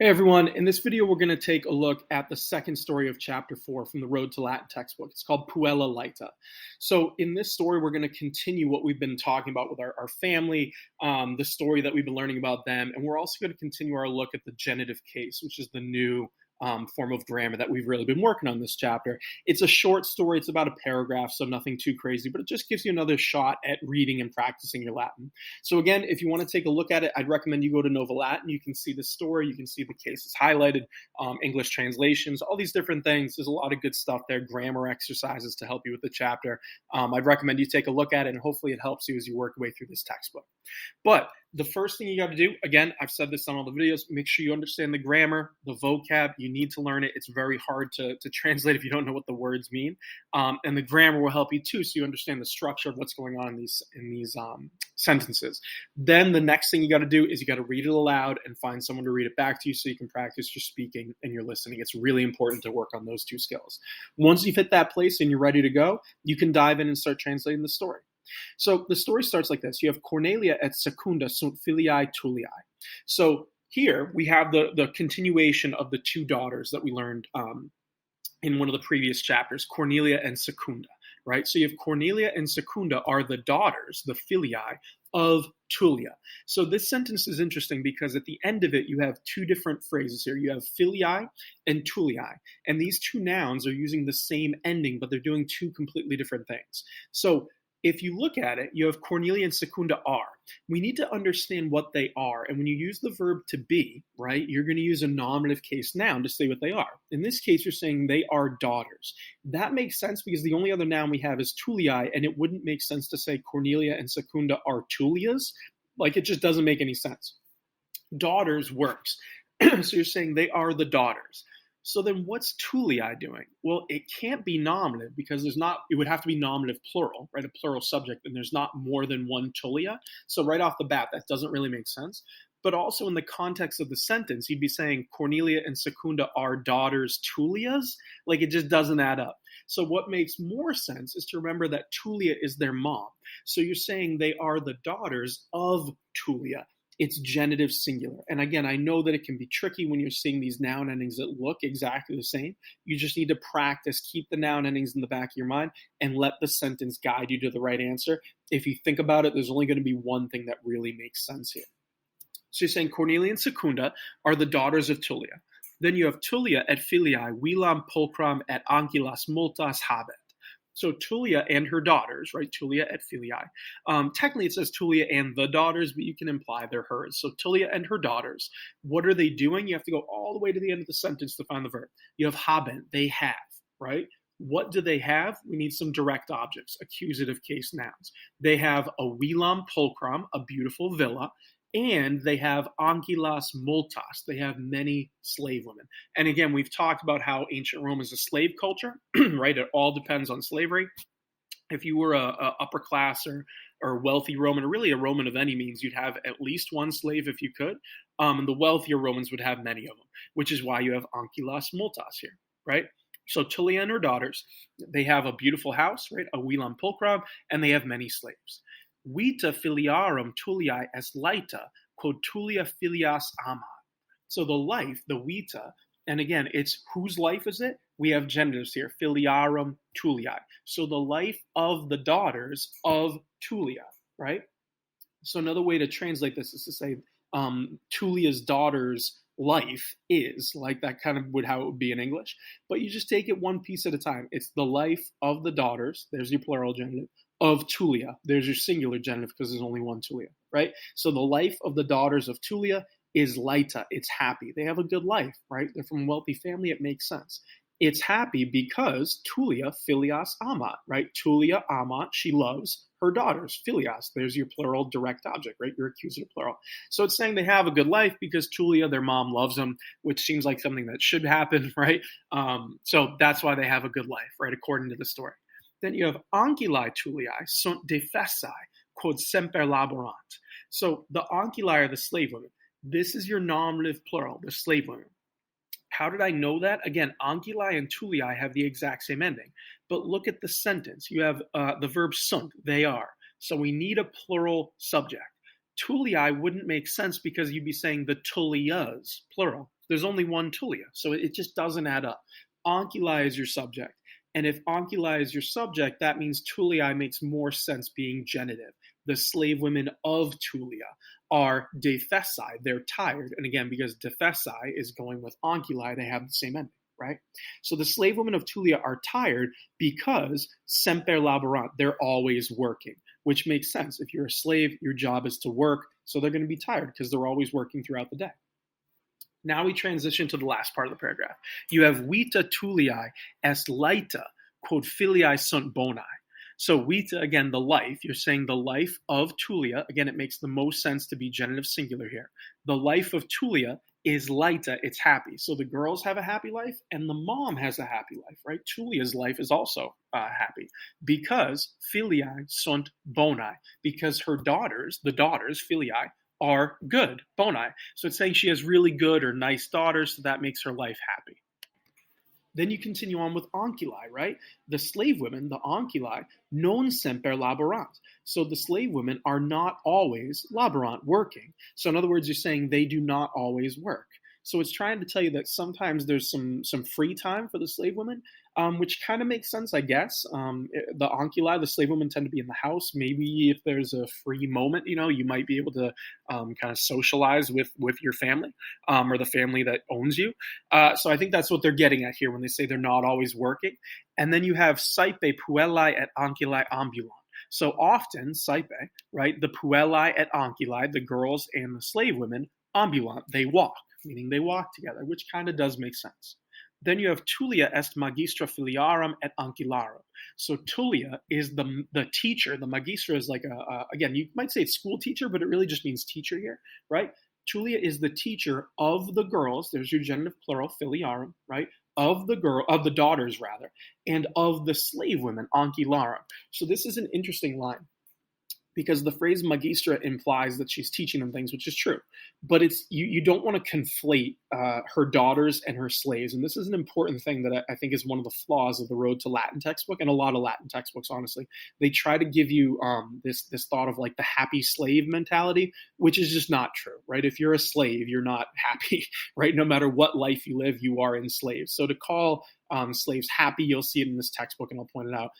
Hey everyone, in this video we're going to take a look at the second story of chapter 4 from the Road to Latin textbook. It's called Puella Laeta. So in this story we're going to continue what we've been talking about with our family, the story that we've been learning about them, and we're also going to continue our look at the genitive case, which is the new form of grammar that we've really been working on this chapter. It's a short story, it's about a paragraph, so nothing too crazy, but it just gives you another shot at reading and practicing your Latin. So again, if you want to take a look at it, I'd recommend you go to Nova Latin. You can see the story, you can see the cases highlighted, English translations, all these different things. There's a lot of good stuff there, grammar exercises to help you with the chapter. I'd recommend you take a look at it, and hopefully it helps you as you work your way through this textbook. But the first thing you got to do, again, I've said this on all the videos, make sure you understand the grammar, the vocab. You need to learn it. It's very hard to translate if you don't know what the words mean. And the grammar will help you too, so you understand the structure of what's going on in these sentences. Then the next thing you got to do is you got to read it aloud and find someone to read it back to you so you can practice your speaking and your listening. It's really important to work on those two skills. Once you've hit that place and you're ready to go, you can dive in and start translating the story. So the story starts like this. You have Cornelia et secunda sunt filiae Tulliae. So here we have the continuation of the two daughters that we learned in one of the previous chapters, Cornelia and Secunda, right? So you have Cornelia and Secunda are the daughters, the filiae of Tullia. So this sentence is interesting because at the end of it, you have two different phrases here. You have filiae and Tulliae, and these two nouns are using the same ending, but they're doing two completely different things. So if you look at it, you have Cornelia and Secunda are. We need to understand what they are. And when you use the verb to be, right, you're going to use a nominative case noun to say what they are. In this case, you're saying they are daughters. That makes sense because the only other noun we have is Tulliae, and it wouldn't make sense to say Cornelia and Secunda are Tullias. Like, it just doesn't make any sense. Daughters works. So you're saying they are the daughters. So then what's Tulliae doing? Well, it can't be nominative because it would have to be nominative plural, right? A plural subject, and there's not more than one Tullia. So right off the bat, that doesn't really make sense. But also in the context of the sentence, you'd be saying Cornelia and Secunda are daughters Tullias. Like, it just doesn't add up. So what makes more sense is to remember that Tullia is their mom. So you're saying they are the daughters of Tullia. It's genitive singular. And again, I know that it can be tricky when you're seeing these noun endings that look exactly the same. You just need to practice, keep the noun endings in the back of your mind, and let the sentence guide you to the right answer. If you think about it, there's only going to be one thing that really makes sense here. So you're saying Cornelia and Secunda are the daughters of Tullia. Then you have Tullia et filiae vilam pulchram et anguilas multas habet. So Tullia and her daughters, right? Tullia et filiae. Technically, it says Tullia and the daughters, but you can imply they're hers. So Tullia and her daughters. What are they doing? You have to go all the way to the end of the sentence to find the verb. You have haben, they have, right? What do they have? We need some direct objects, accusative case nouns. They have a vilam pulchram, a beautiful villa, and they have anguilas multas. They have many slave women. And again, we've talked about how ancient Rome is a slave culture, right? It all depends on slavery. If you were a upper class or wealthy Roman, or really a Roman of any means, you'd have at least one slave if you could. And the wealthier Romans would have many of them, which is why you have anguilas multas here, right? So Tullia and her daughters, they have a beautiful house, right? A vilam pulchram, and they have many slaves. Vita filiarum Tulliae est laeta, quod Tullia filias amat. So the life, the vita, and again, it's whose life is it? We have genders here, filiarum Tulliae. So the life of the daughters of Tullia, right? So another way to translate this is to say Tullia's daughter's life is, like that kind of how it would be in English. But you just take it one piece at a time. It's the life of the daughters, there's your plural genitive, of Tullia. There's your singular genitive because there's only one Tullia, right? So the life of the daughters of Tullia is laeta. It's happy. They have a good life, right? They're from a wealthy family. It makes sense. It's happy because Tullia filias amat, right? Tullia amat, she loves her daughters. Filias, there's your plural direct object, right? Your accusative plural. So it's saying they have a good life because Tullia, their mom, loves them, which seems like something that should happen, right? So that's why they have a good life, right? According to the story. Then you have anguilae Tulliae sunt defessae, quod semper laborant. So the anguilae are the slave women. This is your nominative plural, the slave women. How did I know that? Again, anguilae and Tulliae have the exact same ending. But look at the sentence. You have the verb sunt, they are. So we need a plural subject. Tulliae wouldn't make sense because you'd be saying the Tullias, plural. There's only one Tulia, so it just doesn't add up. Onculi is your subject. And if onculi is your subject, that means Tulii makes more sense being genitive. The slave women of Tulia are defessi, they're tired. And again, because defessi is going with onculi, they have the same ending, right? So the slave women of Tulia are tired because semper laborant, they're always working, which makes sense. If you're a slave, your job is to work, so they're going to be tired because they're always working throughout the day. Now we transition to the last part of the paragraph. You have vita Tulii est laeta, quod filiae sunt boni. So vita, again, the life. You're saying the life of Tulia. Again, it makes the most sense to be genitive singular here. The life of Tulia is laeta, it's happy. So the girls have a happy life and the mom has a happy life, right? Tulia's life is also happy because filiae sunt boni, because her daughters, the daughters, filiae, are good, boni. So it's saying she has really good or nice daughters, so that makes her life happy. Then you continue on with onculi, right? The slave women, the onculi, non semper laborant. So the slave women are not always laborant, working. So in other words, you're saying they do not always work. So it's trying to tell you that sometimes there's some free time for the slave women, which kind of makes sense, I guess. The onculi, the slave women, tend to be in the house. Maybe if there's a free moment, you might be able to kind of socialize with your family or the family that owns you. So I think that's what they're getting at here when they say they're not always working. And then you have saipe puellae et onculi ambulant. So often, saipe, right, the puellae et onculi, the girls and the slave women, ambulant, they walk, meaning they walk together, which kind of does make sense. Then you have Tulia est magistra filiarum et ancillarum. So Tulia is the teacher. The magistra is like again, you might say it's school teacher, but it really just means teacher here, right? Tulia is the teacher of the girls. There's your genitive plural, filiarum, right? Of the daughters rather, and of the slave women, ancillarum. So this is an interesting line, because the phrase magistra implies that she's teaching them things, which is true. But it's you don't want to conflate her daughters and her slaves. And this is an important thing that I think is one of the flaws of the Road to Latin textbook, and a lot of Latin textbooks, honestly. They try to give you this thought of like the happy slave mentality, which is just not true, right? If you're a slave, you're not happy, right? No matter what life you live, you are enslaved. So to call slaves happy, you'll see it in this textbook, and I'll point it out,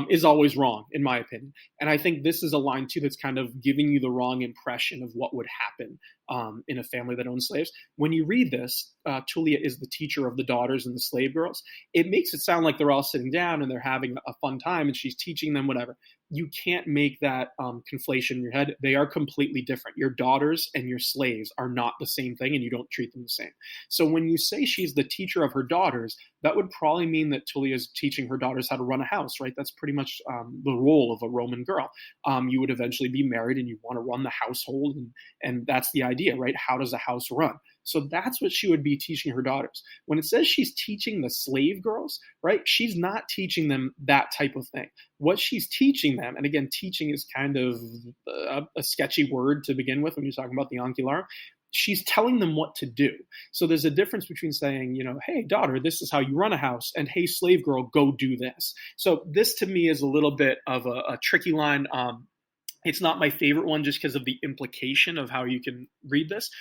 is always wrong, in my opinion. And I think this is a line, too, that's kind of giving you the wrong impression of what would happen in a family that owns slaves. When you read this, Tulia is the teacher of the daughters and the slave girls. It makes it sound like they're all sitting down and they're having a fun time and she's teaching them whatever. You can't make that conflation in your head. They are completely different. Your daughters and your slaves are not the same thing, and you don't treat them the same. So when you say she's the teacher of her daughters, that would probably mean that Tulia is teaching her daughters how to run a house, right? That's pretty much the role of a Roman girl. You would eventually be married and you want to run the household, and that's the idea, right? How does a house run? So that's what she would be teaching her daughters. When it says she's teaching the slave girls, right, she's not teaching them that type of thing. What she's teaching them, and again, teaching is kind of a sketchy word to begin with when you're talking about the oncularum, she's telling them what to do. So there's a difference between saying, hey, daughter, this is how you run a house, and hey, slave girl, go do this. So this to me is a little bit of a tricky line. It's not my favorite one just because of the implication of how you can read this.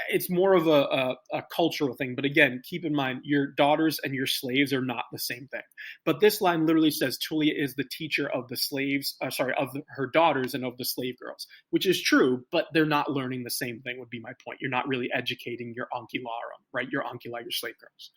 It's more of a cultural thing. But again, keep in mind, your daughters and your slaves are not the same thing. But this line literally says Tulia is the teacher of the slaves, her daughters and of the slave girls, which is true, but they're not learning the same thing would be my point. You're not really educating your ancularum, right? Your onculi, your slave girls.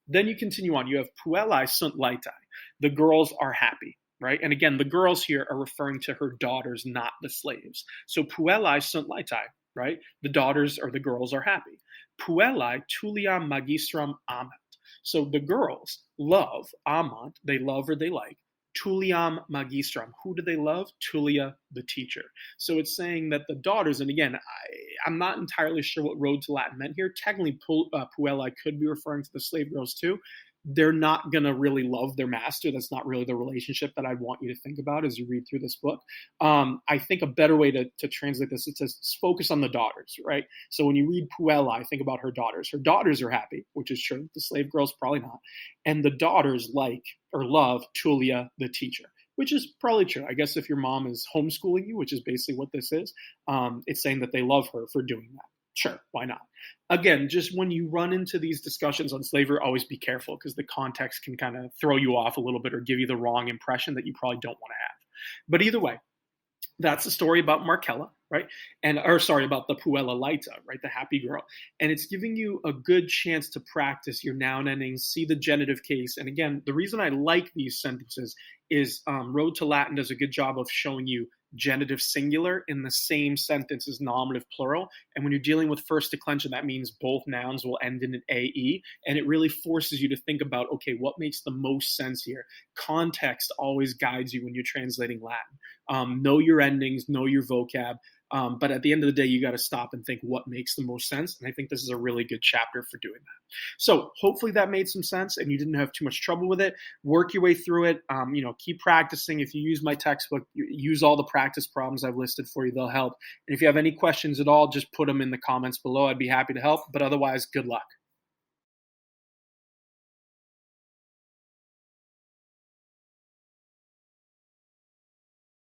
Then you continue on. You have puellae sunt laetae. The girls are happy. Right? And again, the girls here are referring to her daughters, not the slaves. So puellae sunt laetae, right? The daughters or the girls are happy. Puellae tuliam magistram amant. So the girls love, amant, they love or they like, tuliam magistram. Who do they love? Tulia, the teacher. So it's saying that the daughters, and again, I'm not entirely sure what Road to Latin meant here. Technically, puellae could be referring to the slave girls too. They're not going to really love their master. That's not really the relationship that I want you to think about as you read through this book. I think a better way to translate this is to focus on the daughters, right? So when you read puellae, think about her daughters. Her daughters are happy, which is true. The slave girls probably not. And the daughters like or love Tulia, the teacher, which is probably true. I guess if your mom is homeschooling you, which is basically what this is, it's saying that they love her for doing that. Sure, why not? Again, just when you run into these discussions on slavery, always be careful because the context can kind of throw you off a little bit or give you the wrong impression that you probably don't want to have. But either way, that's the story about Markella, right? About the Puella Laeta, right? The happy girl. And it's giving you a good chance to practice your noun endings, see the genitive case. And again, the reason I like these sentences is Road to Latin does a good job of showing you genitive singular in the same sentence as nominative plural. And when you're dealing with first declension, that means both nouns will end in an AE. And it really forces you to think about, okay, what makes the most sense here? Context always guides you when you're translating Latin. Know your endings, know your vocab. But at the end of the day, you got to stop and think what makes the most sense. And I think this is a really good chapter for doing that. So hopefully that made some sense and you didn't have too much trouble with it. Work your way through it. Keep practicing. If you use my textbook, use all the practice problems I've listed for you. They'll help. And if you have any questions at all, just put them in the comments below. I'd be happy to help. But otherwise, good luck.